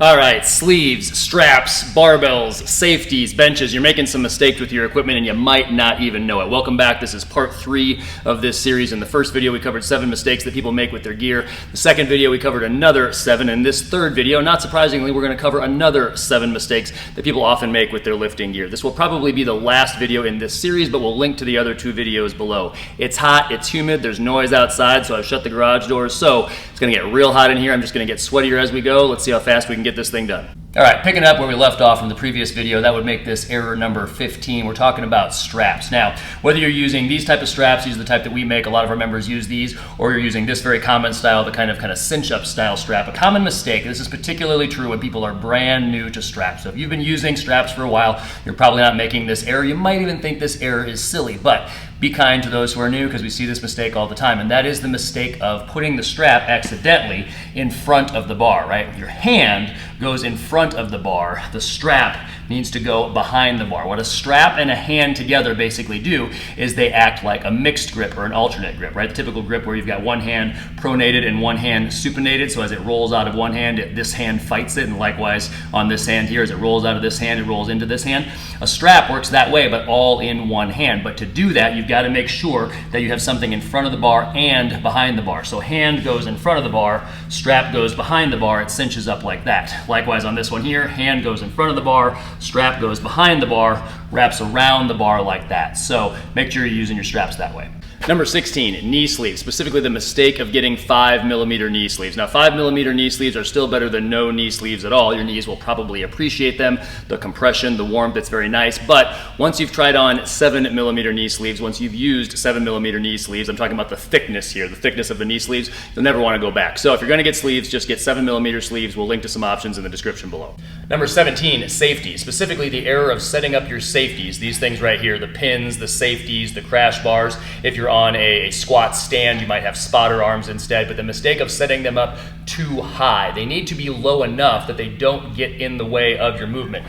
All right, sleeves, straps, barbells, safeties, benches. You're making some mistakes with your equipment and you might not even know it. Welcome back. This is part 3 of this series. In the first video, we covered 7 mistakes that people make with their gear. The second video, we covered another 7. In this third video, not surprisingly, we're going to cover another 7 mistakes that people often make with their lifting gear. This will probably be the last video in this series, but we'll link to the other 2 videos below. It's hot, it's humid, there's noise outside, so I've shut the garage doors. So it's going to get real hot in here. I'm just going to get sweatier as we go. Let's see how fast we can get this thing done. All right, picking up where we left off from the previous video, that would make this error number 15. We're talking about straps. Now, whether you're using these type of straps, these are the type that we make, a lot of our members use these, or you're using this very common style, the kind of cinch-up style strap. A common mistake, this is particularly true when people are brand new to straps. So if you've been using straps for a while, you're probably not making this error. You might even think this error is silly, but be kind to those who are new because we see this mistake all the time, and that is the mistake of putting the strap accidentally in front of the bar, right? Your hand goes in front of the bar. The strap needs to go behind the bar. What a strap and a hand together basically do is they act like a mixed grip or an alternate grip, right? The typical grip where you've got one hand pronated and one hand supinated, so as it rolls out of one hand, this hand fights it, and likewise on this hand here, as it rolls out of this hand, it rolls into this hand. A strap works that way, but all in one hand. But to do that, you've got to make sure that you have something in front of the bar and behind the bar. So hand goes in front of the bar, strap goes behind the bar, it cinches up like that. Likewise on this one here, hand goes in front of the bar, strap goes behind the bar, wraps around the bar like that. So make sure you're using your straps that way. Number 16, knee sleeves, specifically the mistake of getting 5mm knee sleeves. Now 5mm knee sleeves are still better than no knee sleeves at all. Your knees will probably appreciate them, the compression, the warmth, it's very nice. But once you've tried on 7mm knee sleeves, once you've used 7mm knee sleeves, I'm talking about the thickness here, the thickness of the knee sleeves, you'll never want to go back. So if you're going to get sleeves, just get 7mm sleeves. We'll link to some options in the description below. Number 17, safeties, specifically the error of setting up your safeties. These things right here, the pins, the safeties, the crash bars. If you're on a squat stand, you might have spotter arms instead, but the mistake of setting them up too high. They need to be low enough that they don't get in the way of your movement.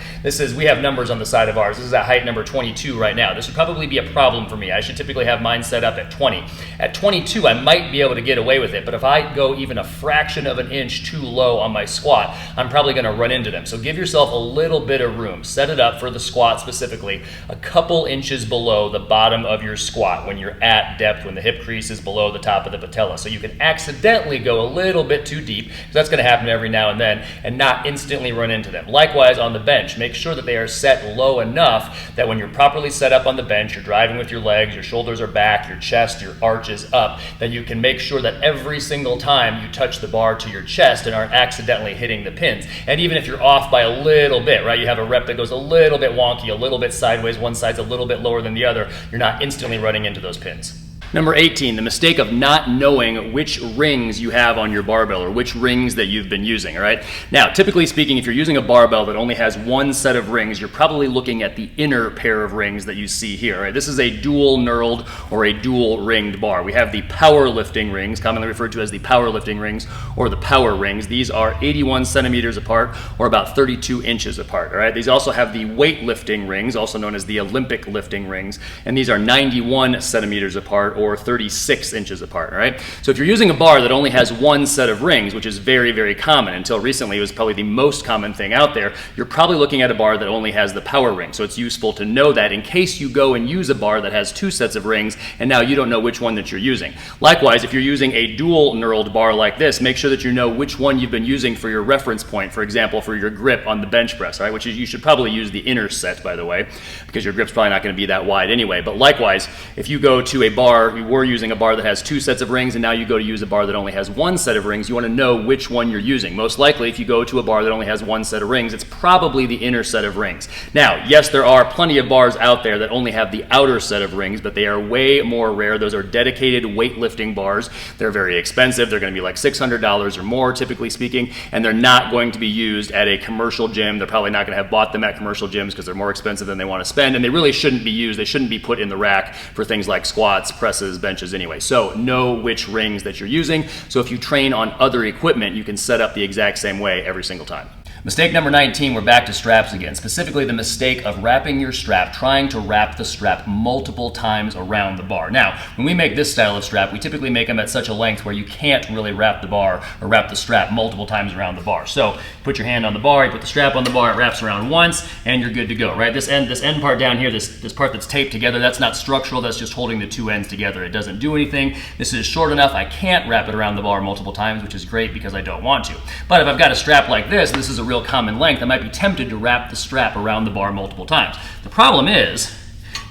We have numbers on the side of ours. This is at height number 22 right now. This would probably be a problem for me. I should typically have mine set up at 20. At 22, I might be able to get away with it, but if I go even a fraction of an inch too low on my squat, I'm probably going to run into them. So give yourself a little bit of room. Set it up for the squat specifically, a couple inches below the bottom of your squat when you're at depth, when the hip crease is below the top of the patella. So you can accidentally go a little bit too deep, because that's going to happen every now and then, and not instantly run into them. Likewise on the bench, make sure that they are set low enough that when you're properly set up on the bench, you're driving with your legs, your shoulders are back, your chest, your arch is up, that you can make sure that every single time you touch the bar to your chest and aren't accidentally hitting the pins. And even if you're off by a little bit, right, you have a rep that goes a little bit wonky, a little bit sideways, one side's a little bit lower than the other, you're not instantly running into those pins. Number 18, the mistake of not knowing which rings you have on your barbell or which rings that you've been using, all right? Now, typically speaking, if you're using a barbell that only has one set of rings, you're probably looking at the inner pair of rings that you see here, right? This is a dual knurled or a dual ringed bar. We have the powerlifting rings, commonly referred to as the powerlifting rings or the power rings. These are 81 centimeters apart or about 32 inches apart, all right? These also have the weightlifting rings, also known as the Olympic lifting rings, and these are 91 centimeters apart or 36 inches apart, all right? So if you're using a bar that only has one set of rings, which is very, very common, until recently it was probably the most common thing out there, you're probably looking at a bar that only has the power ring. So it's useful to know that in case you go and use a bar that has 2 sets of rings and now you don't know which one that you're using. Likewise, if you're using a dual knurled bar like this, make sure that you know which one you've been using for your reference point, for example, for your grip on the bench press, all right? Which is, you should probably use the inner set, by the way, because your grip's probably not going to be that wide anyway. But likewise, if you go to a bar, you were using a bar that has 2 sets of rings and now you go to use a bar that only has 1 set of rings, you want to know which one you're using. Most likely, if you go to a bar that only has 1 set of rings, it's probably the inner set of rings. Now, yes, there are plenty of bars out there that only have the outer set of rings, but they are way more rare. Those are dedicated weightlifting bars. They're very expensive. They're going to be like $600 or more, typically speaking, and they're not going to be used at a commercial gym. They're probably not going to have bought them at commercial gyms because they're more expensive than they want to spend, and they really shouldn't be used. They shouldn't be put in the rack for things like squats, presses, benches anyway. So know which rings that you're using. So if you train on other equipment, you can set up the exact same way every single time. Mistake number 19, we're back to straps again. Specifically the mistake of wrapping your strap, trying to wrap the strap multiple times around the bar. Now, when we make this style of strap, we typically make them at such a length where you can't really wrap the bar or wrap the strap multiple times around the bar. So put your hand on the bar, you put the strap on the bar, it wraps around once, and you're good to go, right? This end part down here, this part that's taped together, that's not structural, that's just holding the two ends together. It doesn't do anything. This is short enough, I can't wrap it around the bar multiple times, which is great because I don't want to. But if I've got a strap like this is a real common length, I might be tempted to wrap the strap around the bar multiple times. The problem is,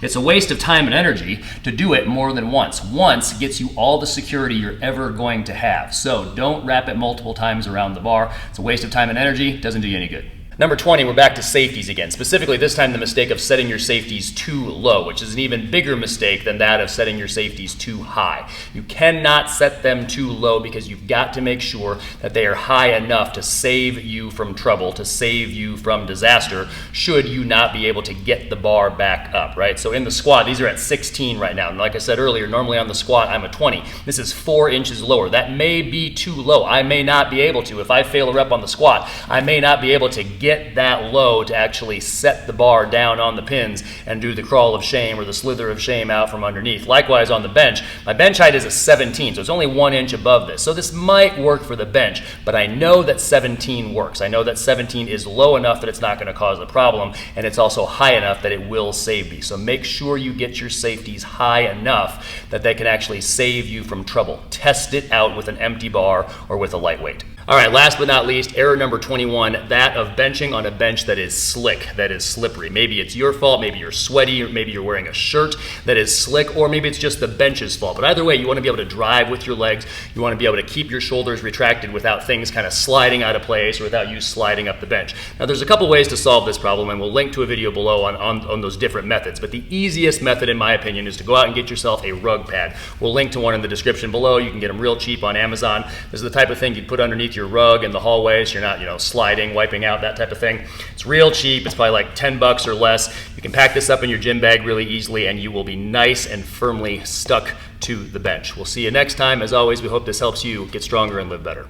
it's a waste of time and energy to do it more than once. Once gets you all the security you're ever going to have. So don't wrap it multiple times around the bar. It's a waste of time and energy, doesn't do you any good. Number 20, we're back to safeties again. Specifically, this time the mistake of setting your safeties too low, which is an even bigger mistake than that of setting your safeties too high. You cannot set them too low because you've got to make sure that they are high enough to save you from trouble, to save you from disaster, should you not be able to get the bar back up, right? So in the squat, these are at 16 right now. And like I said earlier, normally on the squat, I'm a 20. This is 4 inches lower. That may be too low. I may not be able to. If I fail a rep on the squat, I may not be able to get that low to actually set the bar down on the pins and do the crawl of shame or the slither of shame out from underneath. Likewise on the bench, my bench height is a 17, so it's only 1 inch above this. So this might work for the bench, but I know that 17 works. I know that 17 is low enough that it's not going to cause a problem, and it's also high enough that it will save me. So make sure you get your safeties high enough that they can actually save you from trouble. Test it out with an empty bar or with a lightweight. All right, last but not least, error number 21, that of benching on a bench that is slick, that is slippery. Maybe it's your fault, maybe you're sweaty, or maybe you're wearing a shirt that is slick, or maybe it's just the bench's fault. But either way, you want to be able to drive with your legs. You want to be able to keep your shoulders retracted without things kind of sliding out of place or without you sliding up the bench. Now, there's a couple ways to solve this problem, and we'll link to a video below on those different methods. But the easiest method, in my opinion, is to go out and get yourself a rug pad. We'll link to one in the description below. You can get them real cheap on Amazon. This is the type of thing you'd put underneath your rug in the hallway so you're not, sliding, wiping out, that type of thing. It's real cheap. It's probably like 10 bucks or less. You can pack this up in your gym bag really easily and you will be nice and firmly stuck to the bench. We'll see you next time. As always, we hope this helps you get stronger and live better.